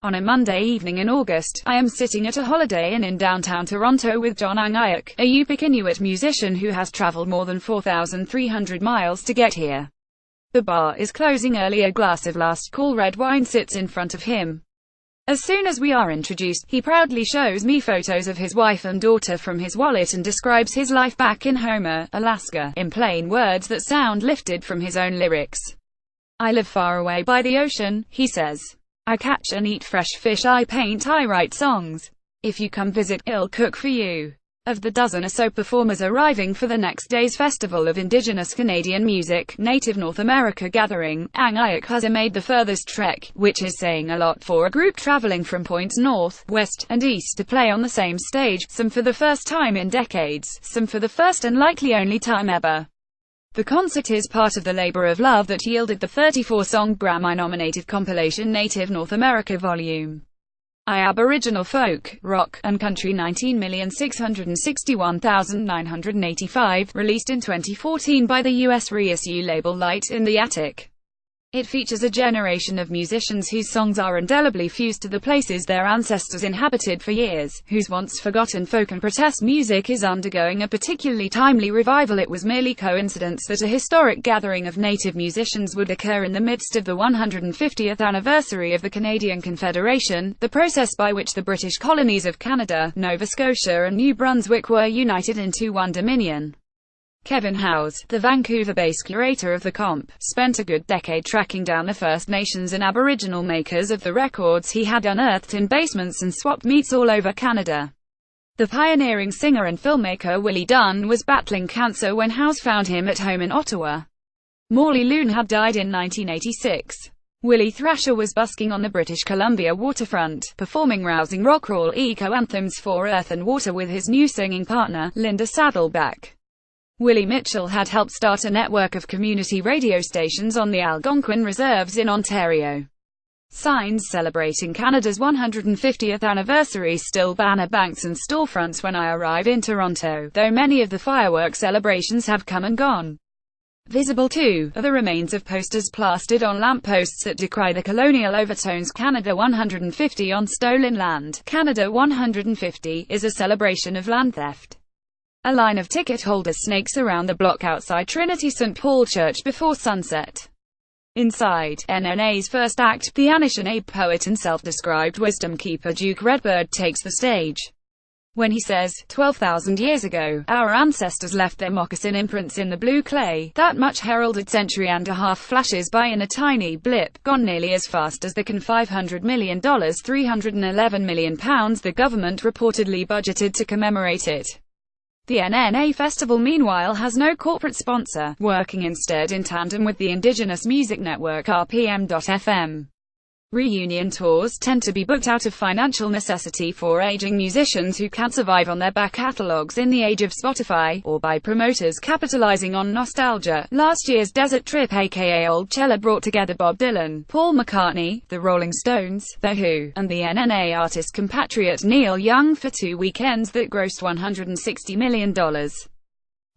On a Monday evening in August, I am sitting at a Holiday Inn in downtown Toronto with John Ang Ayuk, a Yupik Inuit musician who has traveled more than 4,300 miles to get here. The bar is closing early. A glass of last call red wine sits in front of him. As soon as we are introduced, he proudly shows me photos of his wife and daughter from his wallet and describes his life back in Homer, Alaska, in plain words that sound lifted from his own lyrics. I live far away by the ocean, he says. I catch and eat fresh fish, I paint, I write songs. If you come visit, I'll cook for you. Of the dozen or so performers arriving for the next day's Festival of Indigenous Canadian Music, Native North America gathering, Ang Ayuk has made the furthest trek, which is saying a lot for a group traveling from points north, west, and east to play on the same stage, some for the first time in decades, some for the first and likely only time ever. The concert is part of the labor of love that yielded the 34-song Grammy-nominated compilation Native North America Volume I Aboriginal Folk, Rock, and Country 19,661,985, released in 2014 by the US reissue label Light in the Attic. It features a generation of musicians whose songs are indelibly fused to the places their ancestors inhabited for years, whose once forgotten folk and protest music is undergoing a particularly timely revival. It was merely coincidence that a historic gathering of Native musicians would occur in the midst of the 150th anniversary of the Canadian Confederation, the process by which the British colonies of Canada, Nova Scotia and New Brunswick were united into one dominion. Kevin Howes, the Vancouver-based curator of the comp, spent a good decade tracking down the First Nations and Aboriginal makers of the records he had unearthed in basements and swap meets all over Canada. The pioneering singer and filmmaker Willie Dunn was battling cancer when Howes found him at home in Ottawa. Morley Loon had died in 1986. Willie Thrasher was busking on the British Columbia waterfront, performing rousing rock-roll eco-anthems for Earth and Water with his new singing partner, Linda Saddleback. Willie Mitchell had helped start a network of community radio stations on the Algonquin Reserves in Ontario. Signs celebrating Canada's 150th anniversary still banner banks and storefronts when I arrive in Toronto, though many of the fireworks celebrations have come and gone. Visible, too, are the remains of posters plastered on lampposts that decry the colonial overtones. Canada 150 on stolen land. Canada 150 is a celebration of land theft. A line of ticket holders snakes around the block outside Trinity St. Paul Church before sunset. Inside NNA's first act, the Anishinaabe poet and self-described wisdom keeper Duke Redbird takes the stage. When he says, 12,000 years ago, our ancestors left their moccasin imprints in the blue clay, that much heralded century and a half flashes by in a tiny blip, gone nearly as fast as the can $500 million, £311 million the government reportedly budgeted to commemorate it. The NNA Festival meanwhile has no corporate sponsor, working instead in tandem with the Indigenous Music Network RPM.FM. Reunion tours tend to be booked out of financial necessity for aging musicians who can't survive on their back catalogs in the age of Spotify, or by promoters capitalizing on nostalgia. Last year's Desert Trip aka Old Chella brought together Bob Dylan, Paul McCartney, the Rolling Stones, The Who, and the NNA artist compatriot Neil Young for 2 weekends that grossed $160 million.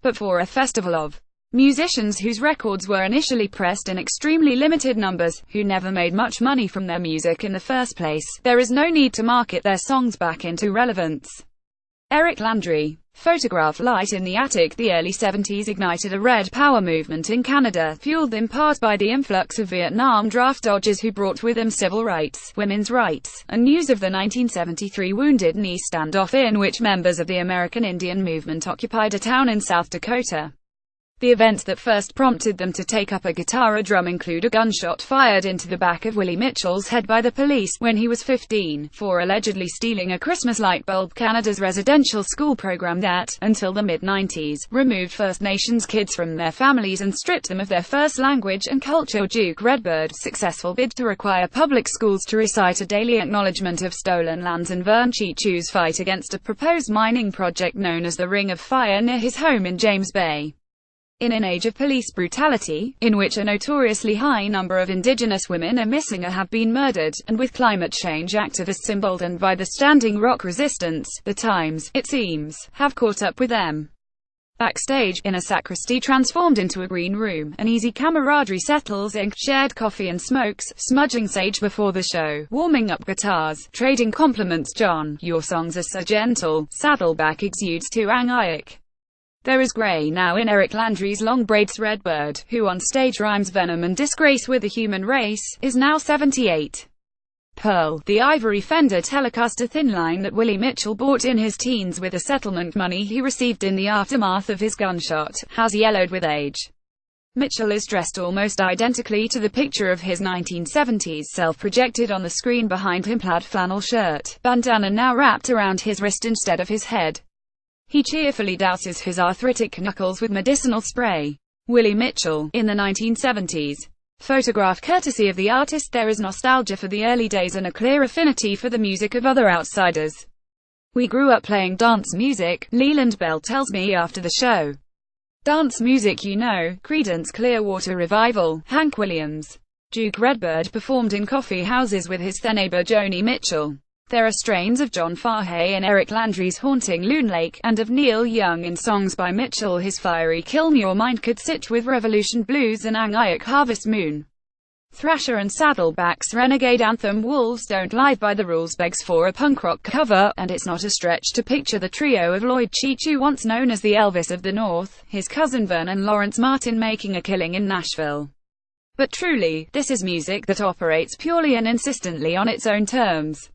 But for a festival of musicians whose records were initially pressed in extremely limited numbers, who never made much money from their music in the first place, there is no need to market their songs back into relevance. Eric Landry. Photograph. Light in the Attic. The early 70s ignited a Red Power movement in Canada, fueled in part by the influx of Vietnam draft dodgers who brought with them civil rights, women's rights, and news of the 1973 Wounded Knee standoff in which members of the American Indian movement occupied a town in South Dakota. The events that first prompted them to take up a guitar or drum include a gunshot fired into the back of Willie Mitchell's head by the police, when he was 15, for allegedly stealing a Christmas light bulb. Canada's residential school program that, until the mid-90s, removed First Nations kids from their families and stripped them of their first language and culture. Duke Redbird's successful bid to require public schools to recite a daily acknowledgement of stolen lands and Vern Cheechoo's fight against a proposed mining project known as the Ring of Fire near his home in James Bay. In an age of police brutality, in which a notoriously high number of Indigenous women are missing or have been murdered, and with climate change activists emboldened by the Standing Rock resistance, the Times, it seems, have caught up with them. Backstage, in a sacristy transformed into a green room, an easy camaraderie settles in, shared coffee and smokes, smudging sage before the show, warming up guitars, trading compliments. John, your songs are so gentle, Saddleback exudes to angaic. There is grey now in Eric Landry's long braids. Redbird, who on stage rhymes venom and disgrace with the human race, is now 78. Pearl, the ivory Fender Telecaster thinline that Willie Mitchell bought in his teens with the settlement money he received in the aftermath of his gunshot, has yellowed with age. Mitchell is dressed almost identically to the picture of his 1970s self projected on the screen behind him, plaid flannel shirt, bandana now wrapped around his wrist instead of his head. He cheerfully douses his arthritic knuckles with medicinal spray. Willie Mitchell, in the 1970s. Photograph courtesy of the artist. There is nostalgia for the early days and a clear affinity for the music of other outsiders. We grew up playing dance music, Leland Bell tells me after the show. Dance music, you know, Creedence Clearwater Revival, Hank Williams. Duke Redbird performed in coffee houses with his then neighbor Joni Mitchell. There are strains of John Fahey in Eric Landry's haunting Loon Lake, and of Neil Young in songs by Mitchell, his fiery Kill Me Your Mind Could Sit with Revolution Blues and angaic Harvest Moon. Thrasher and Saddleback's renegade anthem Wolves Don't Lie by the Rules begs for a punk rock cover, and it's not a stretch to picture the trio of Lloyd Chichu, once known as the Elvis of the North, his cousin Vernon Lawrence Martin making a killing in Nashville. But truly, this is music that operates purely and insistently on its own terms.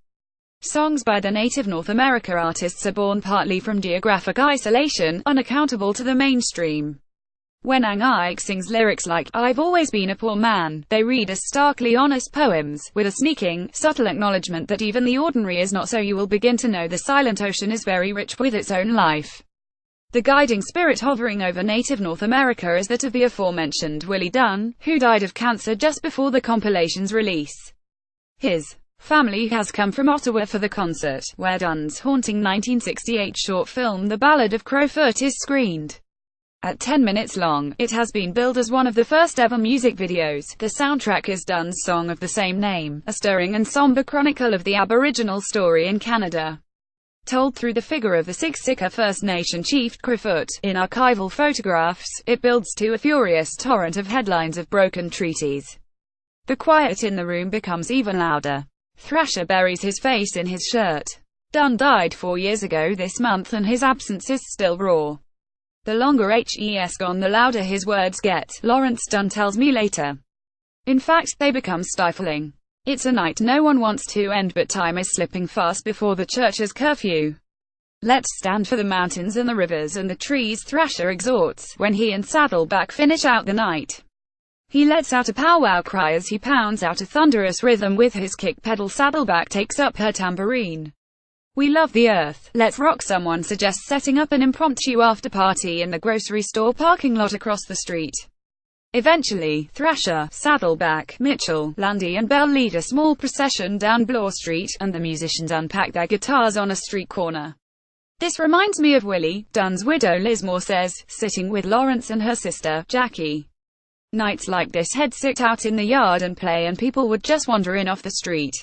Songs by the native North America artists are born partly from geographic isolation, unaccountable to the mainstream. When angaic sings lyrics like, "I've always been a poor man," they read as starkly honest poems, with a sneaking, subtle acknowledgement that even the ordinary is not so. You will begin to know the silent ocean is very rich with its own life. The guiding spirit hovering over native North America is that of the aforementioned Willie Dunn, who died of cancer just before the compilation's release. His family has come from Ottawa for the concert, where Dunn's haunting 1968 short film The Ballad of Crowfoot is screened. At 10 minutes long, it has been billed as one of the first ever music videos. The soundtrack is Dunn's song of the same name, a stirring and somber chronicle of the Aboriginal story in Canada, told through the figure of the Siksika First Nation chief, Crowfoot. In archival photographs, it builds to a furious torrent of headlines of broken treaties. The quiet in the room becomes even louder. Thrasher buries his face in his shirt. Dunn died 4 years ago this month, and his absence is still raw. The longer he's gone, the louder his words get, Lawrence Dunn tells me later. In fact, they become stifling. It's a night no one wants to end, but time is slipping fast before the church's curfew. Let's stand for the mountains and the rivers and the trees, Thrasher exhorts, when he and Saddleback finish out the night. He lets out a powwow cry as he pounds out a thunderous rhythm with his kick pedal. Saddleback takes up her tambourine. We love the earth, let's rock. Someone suggests setting up an impromptu after-party in the grocery store parking lot across the street. Eventually, Thrasher, Saddleback, Mitchell, Landy and Bell lead a small procession down Bloor Street, and the musicians unpack their guitars on a street corner. This reminds me of Willie Dunn's widow Liz Moore says, sitting with Lawrence and her sister, Jackie. Nights like this, he'd sit out in the yard and play, and people would just wander in off the street.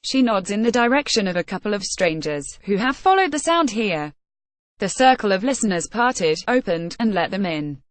She nods in the direction of a couple of strangers, who have followed the sound here. The circle of listeners parted, opened, and let them in.